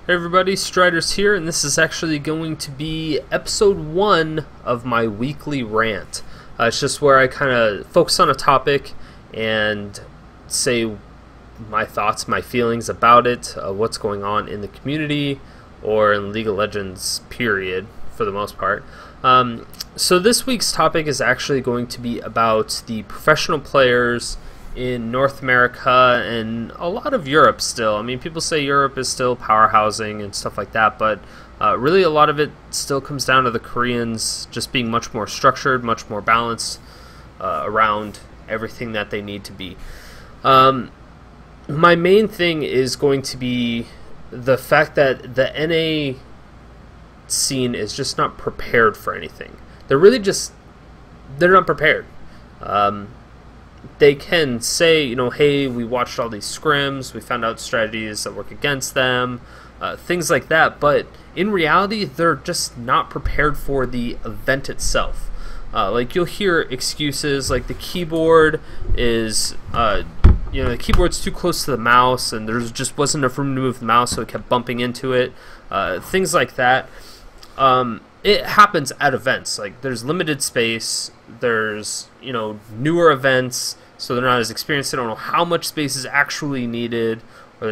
Hey everybody, Striders here, and this is actually going to be episode 1 of my weekly rant. It's just where I kind of focus on a topic and say my thoughts, my feelings about it, what's going on in the community or in League of Legends, period, for the most part. So this week's topic is actually going to be about the professional players in North America and a lot of Europe still. I mean, people say Europe is still powerhousing and stuff like that, but really a lot of it still comes down to the Koreans just being much more structured, much more balanced around everything that they need to be. My main thing is going to be the fact that the NA scene is just not prepared for anything. They're not prepared. They can say, you know, hey, we watched all these scrims, we found out strategies that work against them, things like that, but in reality, they're just not prepared for the event itself. Like, you'll hear excuses like the keyboard is, the keyboard's too close to the mouse, and there just wasn't enough room to move the mouse, so it kept bumping into it, things like that. It happens at events. Like, there's limited space, there's, newer events, so they're not as experienced, they don't know how much space is actually needed, or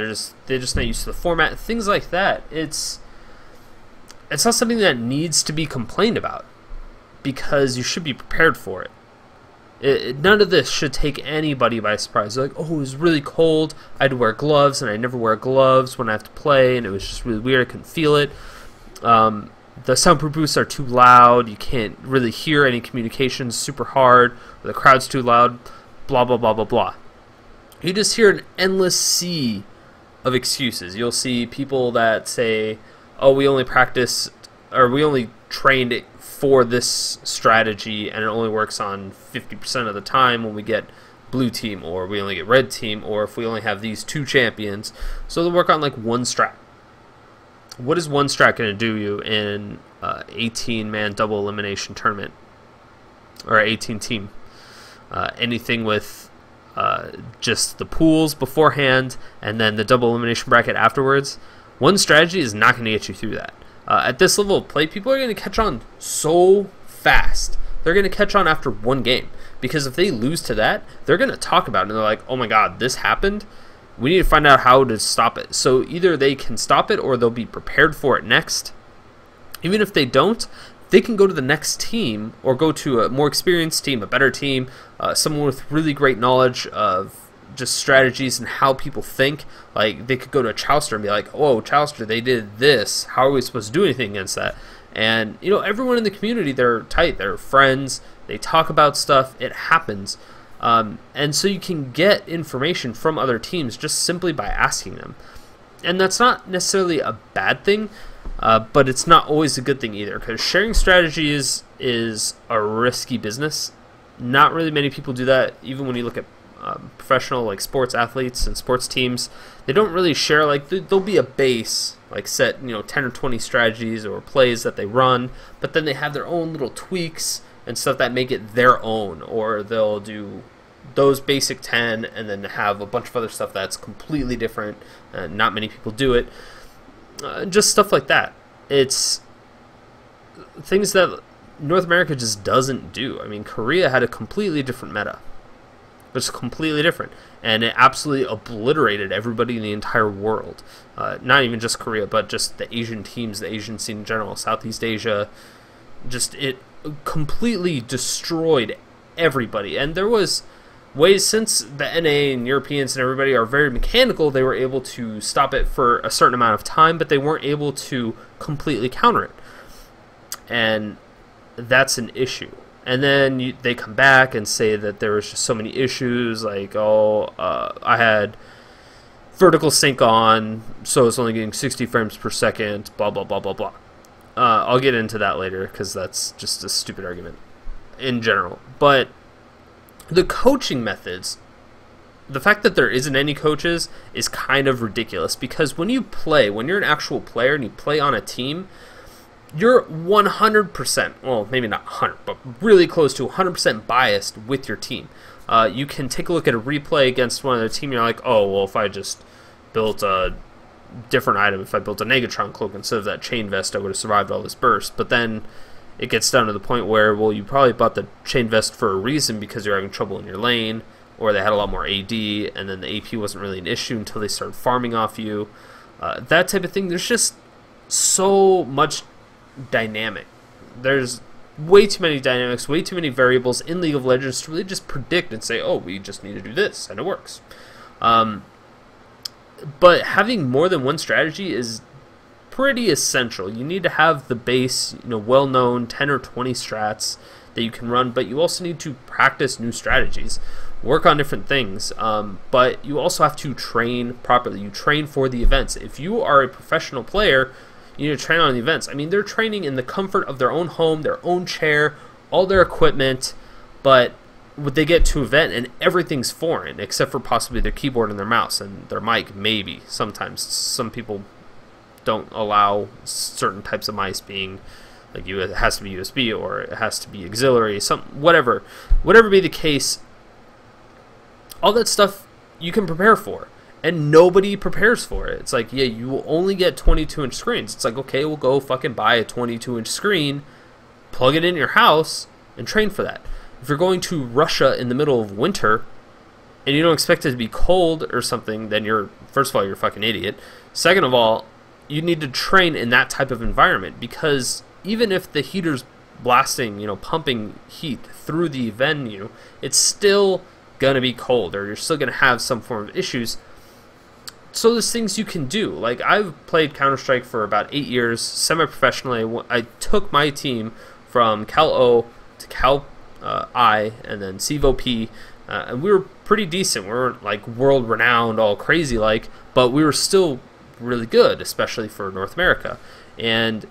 they're just not used to the format, things like that. It's not something that needs to be complained about, because you should be prepared for it. None of this should take anybody by surprise. They're like, oh, it was really cold, I had to wear gloves, and I never wear gloves when I have to play, and it was just really weird, I couldn't feel it. The soundproof booths are too loud, you can't really hear any communications, super hard, or the crowd's too loud, blah, blah, blah, blah, blah. You just hear an endless sea of excuses. You'll see people that say, oh, we only practiced, or we only trained it for this strategy, and it only works on 50% of the time when we get blue team, or we only get red team, or if we only have these two champions. So they'll work on like one strat. What is one strat going to do you in 18-man double elimination tournament? Or 18-team? Anything with just the pools beforehand and then the double elimination bracket afterwards. One strategy is not going to get you through that. At this level of play, people are going to catch on so fast. They're going to catch on after one game. Because if they lose to that, they're going to talk about it. And they're like, oh my god, this happened? We need to find out how to stop it. So either they can stop it or they'll be prepared for it next. Even if they don't, they can go to the next team or go to a more experienced team, a better team, someone with really great knowledge of just strategies and how people think. Like, they could go to a Chowster and be like, oh, Chowster, they did this. How are we supposed to do anything against that? And, everyone in the community, they're tight. They're friends. They talk about stuff. It happens. And so you can get information from other teams just simply by asking them. And that's not necessarily a bad thing, but it's not always a good thing either, because sharing strategies is a risky business. Not really many people do that. Even when you look at professional like sports athletes and sports teams, they don't really share. Like, there'll be a base, like set 10 or 20 strategies or plays that they run, but then they have their own little tweaks and stuff that make it their own, or they'll do those basic 10 and then have a bunch of other stuff that's completely different. Not many people do it. Just stuff like that. It's things that North America just doesn't do. I mean, Korea had a completely different meta. It's completely different, and it absolutely obliterated everybody in the entire world. Not even just Korea, but just the Asian teams, the Asian scene in general, Southeast Asia. Just, it completely destroyed everybody. And there was ways, since the NA and Europeans and everybody are very mechanical, they were able to stop it for a certain amount of time, but they weren't able to completely counter it. And that's an issue. And then they come back and say that there was just so many issues, like, I had vertical sync on, so it's only getting 60 frames per second, blah, blah, blah, blah, blah. I'll get into that later, because that's just a stupid argument in general. But the coaching methods, the fact that there isn't any coaches is kind of ridiculous, because when you're an actual player and you play on a team, you're 100%, well, maybe not 100, but really close to 100% biased with your team. You can take a look at a replay against one other team, and you're like, oh, well, if I just built a different item. If I built a Negatron cloak instead of that chain vest, I would have survived all this burst. But then it gets down to the point where, well, you probably bought the chain vest for a reason because you're having trouble in your lane, or they had a lot more AD, and then the AP wasn't really an issue until they started farming off you. That type of thing. There's just so much dynamic. There's way too many dynamics, way too many variables in League of Legends to really just predict and say, oh, we just need to do this, and it works. But having more than one strategy is pretty essential. You need to have the base, well-known 10 or 20 strats that you can run, but you also need to practice new strategies, work on different things, but you also have to train properly. You train for the events. If you are a professional player, you need to train on the events. I mean, they're training in the comfort of their own home, their own chair, all their equipment, but would they get to event and everything's foreign except for possibly their keyboard and their mouse and their mic, maybe. Sometimes some people don't allow certain types of mice being like, it has to be USB or it has to be auxiliary, whatever be the case. All that stuff you can prepare for, and nobody prepares for it. It's like, yeah, you will only get 22-inch screens. It's like, okay, we'll go fucking buy a 22-inch screen, plug it in your house, and train for that. If you're going to Russia in the middle of winter, and you don't expect it to be cold or something, then first of all, you're a fucking idiot. Second of all, you need to train in that type of environment, because even if the heater's blasting, pumping heat through the venue, it's still gonna be cold, or you're still gonna have some form of issues. So there's things you can do. Like, I've played Counter-Strike for about 8 years, semi-professionally. I took my team from Cal O to Cal I, and then CEVO P, and we were pretty decent. We weren't like world-renowned, all crazy-like, but we were still really good, especially for North America. And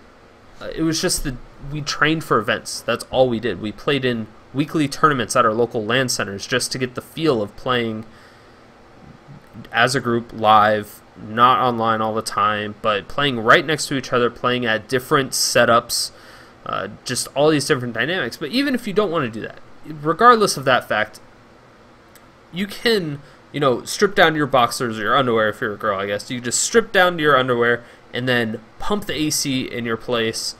it was just that we trained for events. That's all we did. We played in weekly tournaments at our local LAN centers just to get the feel of playing as a group live, not online all the time, but playing right next to each other, playing at different setups, just all these different dynamics. But even if you don't want to do that, regardless of that fact, you can, strip down your boxers or your underwear if you're a girl, I guess. You just strip down to your underwear and then pump the AC in your place,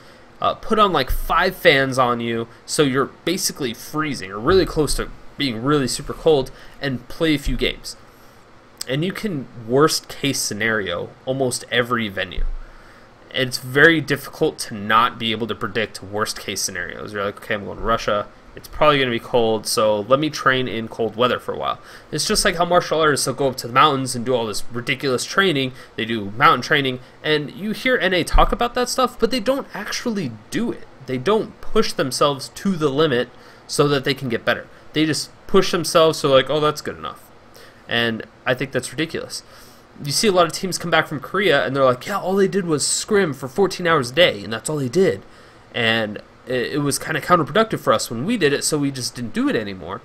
put on like 5 fans on you so you're basically freezing or really close to being really super cold, and play a few games. And you can worst case scenario almost every venue. It's very difficult to not be able to predict worst case scenarios. You're like, okay, I'm going to Russia. It's probably going to be cold, so let me train in cold weather for a while. It's just like how martial artists will go up to the mountains and do all this ridiculous training. They do mountain training, and you hear NA talk about that stuff, but they don't actually do it. They don't push themselves to the limit so that they can get better. They just push themselves so like, oh, that's good enough. And I think that's ridiculous. You see a lot of teams come back from Korea and they're like, yeah, all they did was scrim for 14 hours a day, and that's all they did. And it was kind of counterproductive for us when we did it, so we just didn't do it anymore.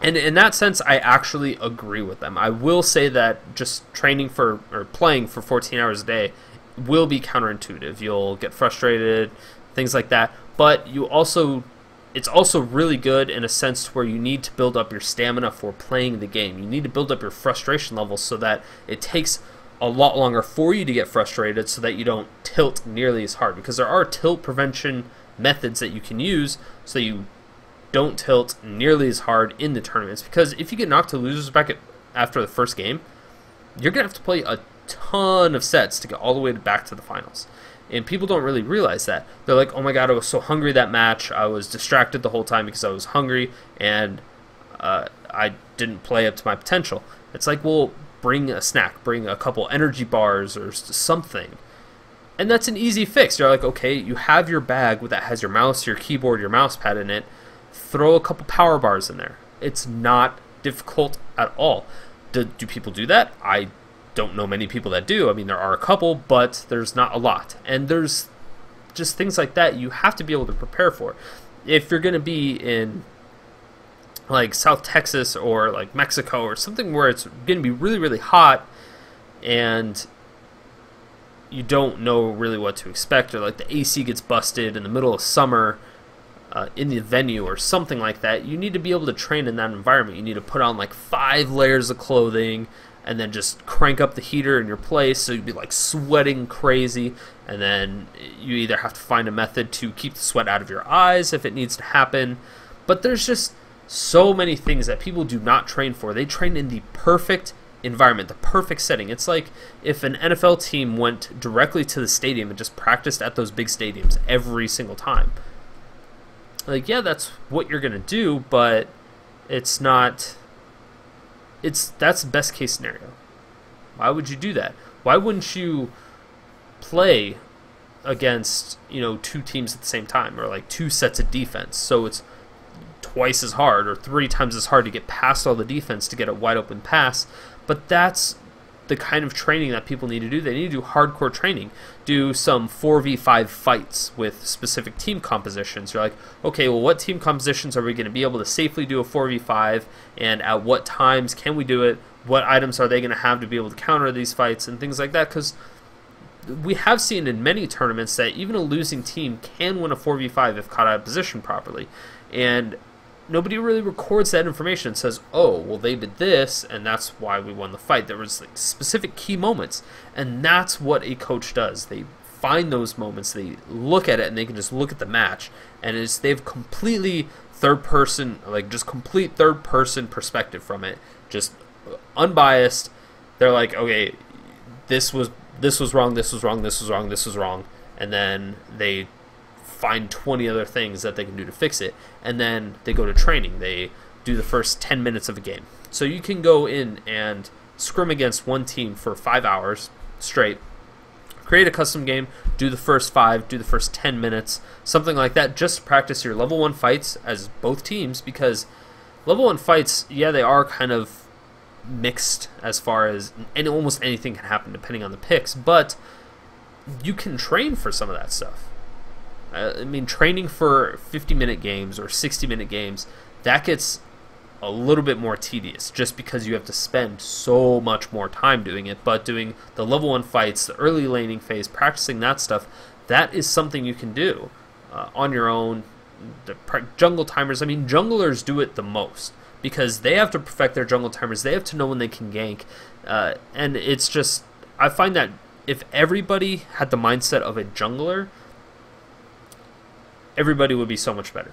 And in that sense, I actually agree with them. I will say that just training for, or playing for 14 hours a day will be counterintuitive. You'll get frustrated, things like that. But it's also really good in a sense where you need to build up your stamina for playing the game. You need to build up your frustration levels so that it takes a lot longer for you to get frustrated, so that you don't tilt nearly as hard, because there are tilt prevention methods that you can use so that you don't tilt nearly as hard in the tournaments. Because if you get knocked to losers bracket after the first game, you're gonna have to play a ton of sets to get all the way back to the finals, and people don't really realize that. They're like, oh my god, I was so hungry that match, I was distracted the whole time because I was hungry, and I didn't play up to my potential. It's like, well, bring a snack, bring a couple energy bars or something. And that's an easy fix. You're like, okay, you have your bag that has your mouse, your keyboard, your mouse pad in it. Throw a couple power bars in there. It's not difficult at all. Do people do that? I don't know many people that do. I mean, there are a couple, but there's not a lot. And there's just things like that you have to be able to prepare for. If you're going to be in like South Texas or like Mexico or something where it's going to be really, really hot and you don't know really what to expect, or like the AC gets busted in the middle of summer in the venue or something like that, you need to be able to train in that environment. You need to put on like 5 layers of clothing, and then just crank up the heater in your place, so you'd be like sweating crazy, and then you either have to find a method to keep the sweat out of your eyes if it needs to happen. But there's just so many things that people do not train for. They train in the perfect environment, the perfect setting. It's like if an NFL team went directly to the stadium and just practiced at those big stadiums every single time. Like, yeah, that's what you're going to do, but it's not... that's the best case scenario. Why would you do that? Why wouldn't you play against, two teams at the same time, or like two sets of defense, so it's twice as hard or 3 times as hard to get past all the defense to get a wide open pass? But that's the kind of training that people need to do. They need to do hardcore training. Do some 4v5 fights with specific team compositions. You're like, okay, well, what team compositions are we going to be able to safely do a 4v5, and at what times can we do it? What items are they going to have to be able to counter these fights and things like that? Because we have seen in many tournaments that even a losing team can win a 4v5 if caught out of position properly. And nobody really records that information and says, oh, well, they did this, and that's why we won the fight. There was like specific key moments, and that's what a coach does. They find those moments, they look at it, and they can just look at the match, and they've completely third-person, like just complete third-person perspective from it, just unbiased. They're like, okay, this was wrong, this was wrong, this was wrong, this was wrong, and then they find 20 other things that they can do to fix it, and then they go to training. They do the first 10 minutes of a game. So you can go in and scrim against one team for 5 hours straight, create a custom game, do the first 5, do the first 10 minutes, something like that, just to practice your level 1 fights as both teams, because level 1 fights, yeah, they are kind of mixed as far as, and almost anything can happen depending on the picks, but you can train for some of that stuff. I mean, training for 50-minute games or 60-minute games, that gets a little bit more tedious just because you have to spend so much more time doing it. But doing the level 1 fights, the early laning phase, practicing that stuff, that is something you can do on your own. The jungle timers, I mean, junglers do it the most because they have to perfect their jungle timers. They have to know when they can gank. And it's just, I find that if everybody had the mindset of a jungler, everybody would be so much better.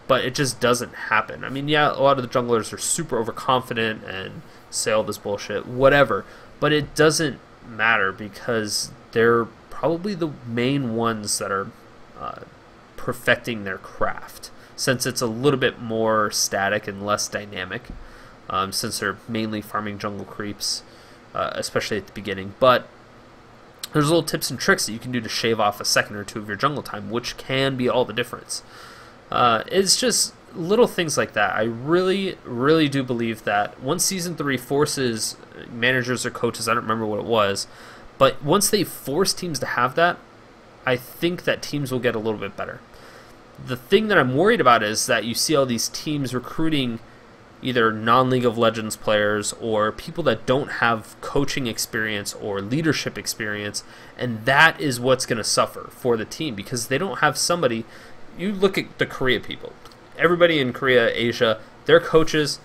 But it just doesn't happen. I mean, yeah, a lot of the junglers are super overconfident and say all this bullshit, whatever. But it doesn't matter because they're probably the main ones that are perfecting their craft, since it's a little bit more static and less dynamic, since they're mainly farming jungle creeps, especially at the beginning. But there's little tips and tricks that you can do to shave off a second or two of your jungle time, which can be all the difference. It's just little things like that. I really, really do believe that once Season 3 forces managers or coaches, I don't remember what it was, but once they force teams to have that, I think that teams will get a little bit better. The thing that I'm worried about is that you see all these teams recruiting either non-League of Legends players or people that don't have coaching experience or leadership experience, and that is what's going to suffer for the team because they don't have somebody. You look at the Korea people. Everybody in Korea, Asia, their coaches,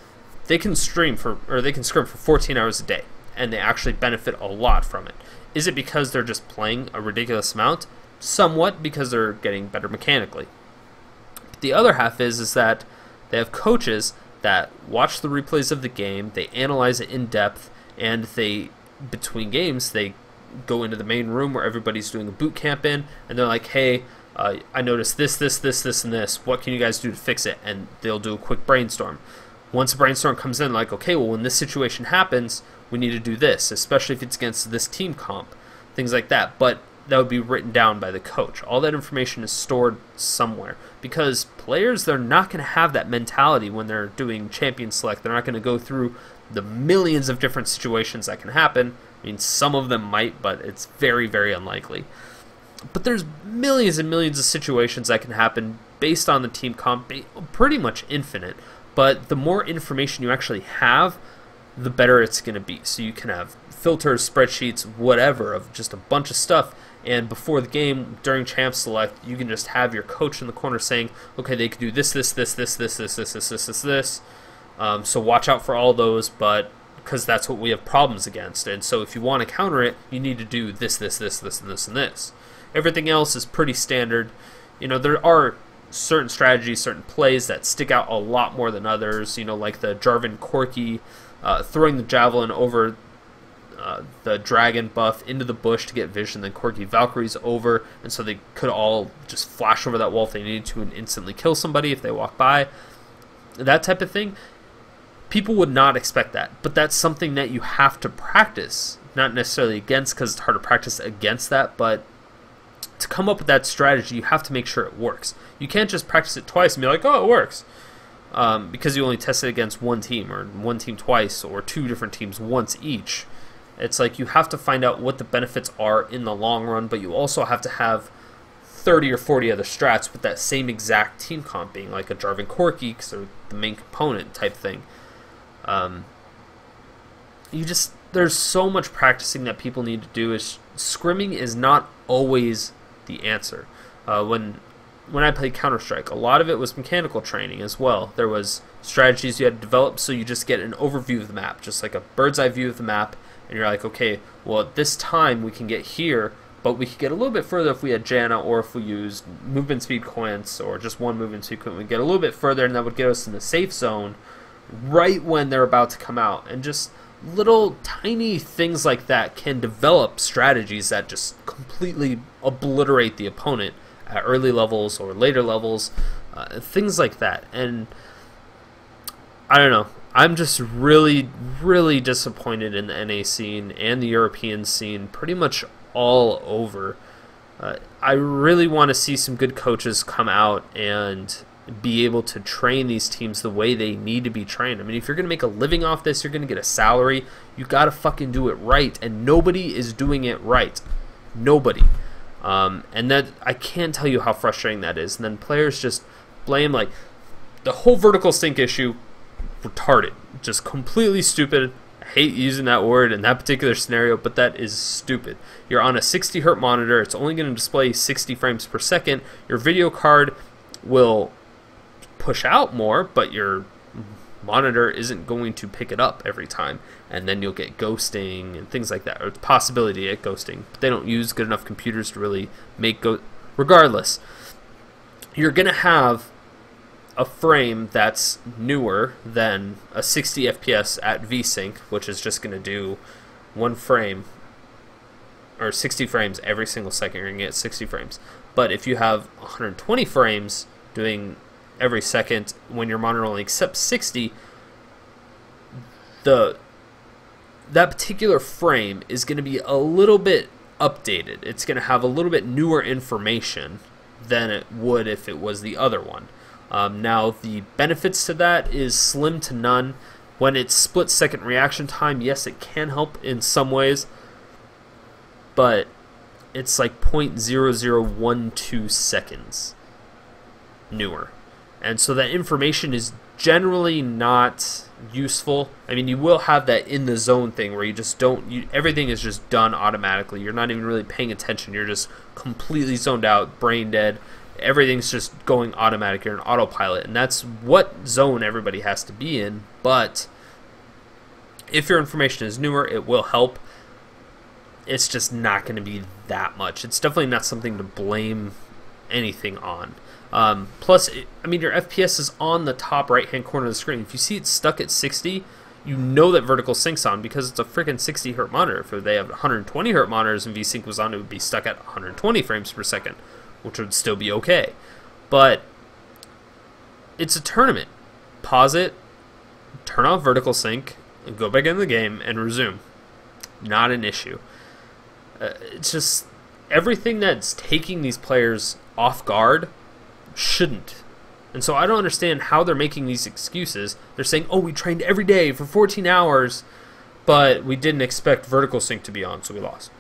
they can scrim for 14 hours a day, and they actually benefit a lot from it. Is it because they're just playing a ridiculous amount? Somewhat, because they're getting better mechanically. But the other half is that they have coaches that watch the replays of the game, they analyze it in depth, and they, between games, they go into the main room where everybody's doing a boot camp in, and they're like, hey, I noticed this, and this. What can you guys do to fix it? And they'll do a quick brainstorm. Once a brainstorm comes in, like, okay, well, when this situation happens, we need to do this, especially if it's against this team comp, things like that. But that would be written down by the coach. All that information is stored somewhere because players, they're not going to have that mentality when they're doing champion select. They're not going to go through the millions of different situations that can happen. I mean, some of them might, but it's very, very unlikely. But there's millions and millions of situations that can happen based on the team comp, pretty much infinite. But the more information you actually have, the better it's going to be. So you can have filters, spreadsheets, whatever, of just a bunch of stuff. And before the game, during Champ Select, you can just have your coach in the corner saying, okay, they could do this. So watch out for all those, but because that's what we have problems against. And so if you want to counter it, you need to do this, this, this, this, and this, and this. Everything else is pretty standard. You know, there are certain strategies, certain plays that stick out a lot more than others. You know, like the Jarvan Corki throwing the javelin over the dragon buff into the bush to get vision, then Corki Valkyrie's over, and so they could all just flash over that wall if they needed to and instantly kill somebody if they walk by. That type of thing. People would not expect that, but that's something that you have to practice. Not necessarily against, because it's hard to practice against that, but to come up with that strategy, you have to make sure it works. You can't just practice it twice and be like, oh, it works. Because you only test it against one team, or one team twice, or two different teams once each. It's like you have to find out what the benefits are in the long run, but you also have to have 30 or 40 other strats with that same exact team comp, being like a Jarvan Corki, because they're the main component type thing. There's so much practicing that people need to do. Scrimming is not always the answer. When I played Counter-Strike, a lot of it was mechanical training as well. There was strategies you had to develop, so you just get an overview of the map, just like a bird's eye view of the map, and you're like, okay, well at this time we can get here, but we could get a little bit further if we had Janna, or if we used movement speed coins, or just one movement speed coin. We'd get a little bit further, and that would get us in the safe zone right when they're about to come out. And just little tiny things like that can develop strategies that just completely obliterate the opponent at early levels or later levels, things like that. And I don't know, I'm just really, really disappointed in the NA scene and the European scene pretty much all over. I really want to see some good coaches come out and be able to train these teams the way they need to be trained. I mean, if you're going to make a living off this, you're going to get a salary, you got to fucking do it right, and nobody is doing it right. Nobody. And that, I can't tell you how frustrating that is. And then players just blame, like, the whole vertical sync issue, retarded. Just completely stupid. I hate using that word in that particular scenario, but that is stupid. You're on a 60 Hz monitor, it's only going to display 60 frames per second. Your video card will push out more, but your monitor isn't going to pick it up every time, and then you'll get ghosting and things like that, or the possibility to get ghosting. But they don't use good enough computers to really make regardless, you're going to have a frame that's newer than a 60 FPS at VSync, which is just going to do one frame, or 60 frames every single second. You're going to get 60 frames. But if you have 120 frames doing every second when your monitor only accepts 60, that particular frame is going to be a little bit updated. It's going to have a little bit newer information than it would if it was the other one. Now, the benefits to that is slim to none. When it's split-second reaction time, yes, it can help in some ways, but it's like 0.0012 seconds newer. And so that information is generally not useful. I mean, you will have that in the zone thing where you just don't, everything is just done automatically. You're not even really paying attention. You're just completely zoned out, brain dead. Everything's just going automatic. You're an autopilot, and that's what zone everybody has to be in. But if your information is newer, it will help. It's just not going to be that much. It's definitely not something to blame anything on. Plus, I mean, your FPS is on the top right-hand corner of the screen. If you see it stuck at 60, you know that vertical sync's on because it's a freaking 60 Hz monitor. If they have 120 Hz monitors and VSync was on, it would be stuck at 120 frames per second, which would still be okay. But it's a tournament. Pause it, turn off vertical sync, and go back in the game and resume. Not an issue. It's just everything that's taking these players off guard shouldn't. And so I don't understand how they're making these excuses. They're saying, oh, we trained every day for 14 hours, but we didn't expect vertical sync to be on, so we lost.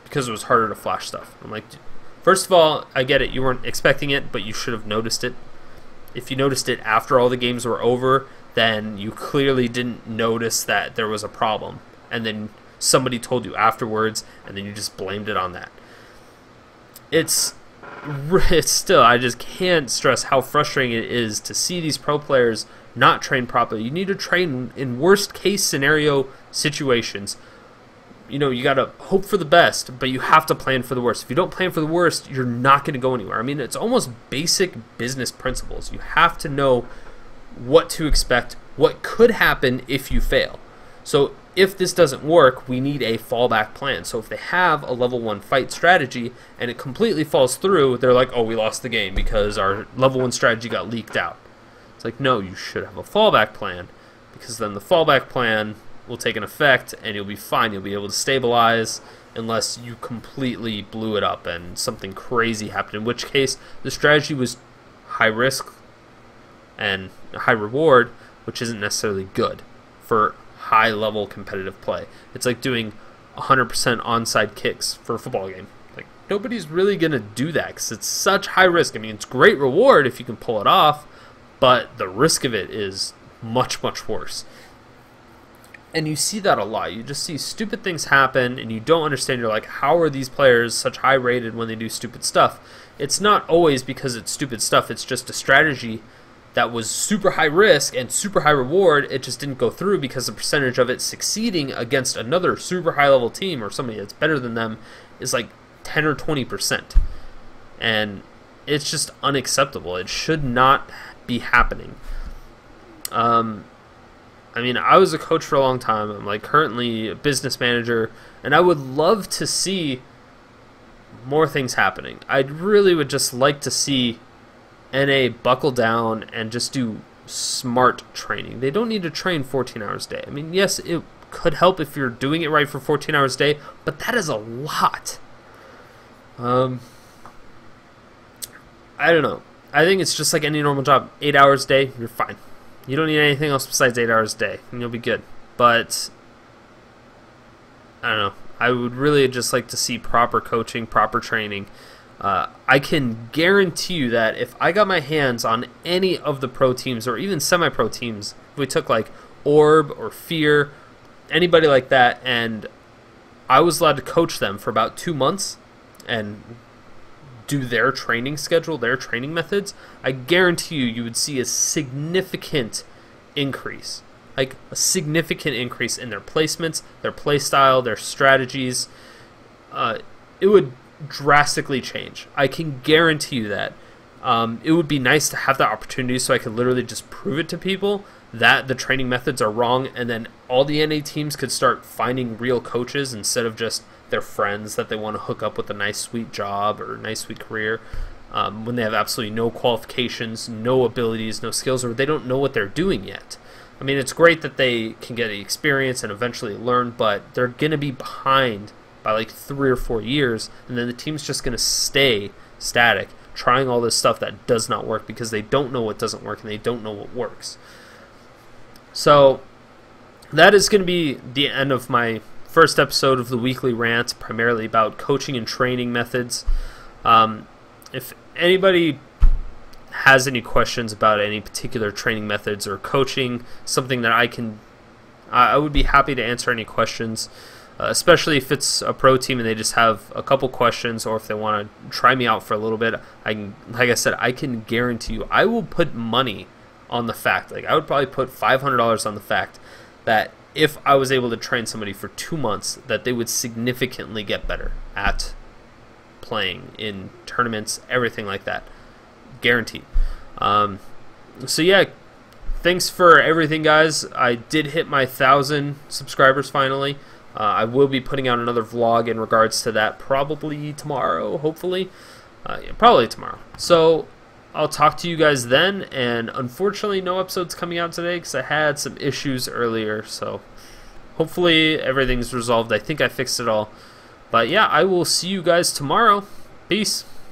Because it was harder to flash stuff. I'm like, first of all, I get it. You weren't expecting it, but you should have noticed it. If you noticed it after all the games were over, then you clearly didn't notice that there was a problem. And then somebody told you afterwards, and then you just blamed it on that. It's still, I just can't stress how frustrating it is to see these pro players not train properly. You need to train in worst case scenario situations. You know, you got to hope for the best, but you have to plan for the worst. If you don't plan for the worst, you're not going to go anywhere. I mean, it's almost basic business principles. You have to know what to expect, what could happen if you fail. So if this doesn't work, we need a fallback plan. So if they have a level 1 fight strategy and it completely falls through, they're like, oh, we lost the game because our level 1 strategy got leaked out. It's like, no, you should have a fallback plan, because then the fallback plan will take an effect and you'll be fine. You'll be able to stabilize unless you completely blew it up and something crazy happened, in which case the strategy was high risk and high reward, which isn't necessarily good for high level competitive play. It's like doing 100% onside kicks for a football game. Like, nobody's really going to do that because it's such high risk. I mean, it's great reward if you can pull it off, but the risk of it is much, much worse. And you see that a lot. You just see stupid things happen and you don't understand. You're like, how are these players such high rated when they do stupid stuff? It's not always because it's stupid stuff. It's just a strategy that was super high risk and super high reward. It just didn't go through because the percentage of it succeeding against another super high level team or somebody that's better than them is like 10 or 20%. And it's just unacceptable. It should not be happening. I mean, I was a coach for a long time. I'm like currently a business manager, and I would love to see more things happening. I really would just like to see NA buckle down and just do smart training. They don't need to train 14 hours a day. I mean, yes, it could help if you're doing it right for 14 hours a day, but that is a lot. I don't know. I think it's just like any normal job. 8 hours a day, you're fine. You don't need anything else besides 8 hours a day, and you'll be good. But I don't know. I would really just like to see proper coaching, proper training. I can guarantee you that if I got my hands on any of the pro teams or even semi-pro teams, if we took like Orb or Fear, anybody like that, and I was allowed to coach them for about 2 months and do their training schedule, their training methods, I guarantee you would see a significant increase. Like a significant increase in their placements, their play style, their strategies. It would drastically change. I can guarantee you that. It would be nice to have that opportunity so I could literally just prove it to people that the training methods are wrong, and then all the NA teams could start finding real coaches instead of just their friends that they want to hook up with a nice sweet job or a nice sweet career, when they have absolutely no qualifications, no abilities, no skills, or they don't know what they're doing yet. I mean, it's great that they can get the experience and eventually learn, but they're going to be behind by like 3 or 4 years, and then the team's just going to stay static, trying all this stuff that does not work because they don't know what doesn't work and they don't know what works. So that is going to be the end of my first episode of the weekly rant, primarily about coaching and training methods. If anybody has any questions about any particular training methods or coaching, something that I would be happy to answer any questions, especially if it's a pro team and they just have a couple questions, or if they want to try me out for a little bit. Like I said, I can guarantee you, I will put money on the fact, like I would probably put $500 on the fact that if I was able to train somebody for 2 months, that they would significantly get better at playing in tournaments, everything like that. Guaranteed. So yeah, thanks for everything, guys. I did hit my 1,000 subscribers finally. I will be putting out another vlog in regards to that probably tomorrow, hopefully. Yeah, probably tomorrow. So I'll talk to you guys then, and unfortunately no episodes coming out today because I had some issues earlier, so hopefully everything's resolved. I think I fixed it all. But yeah, I will see you guys tomorrow. Peace.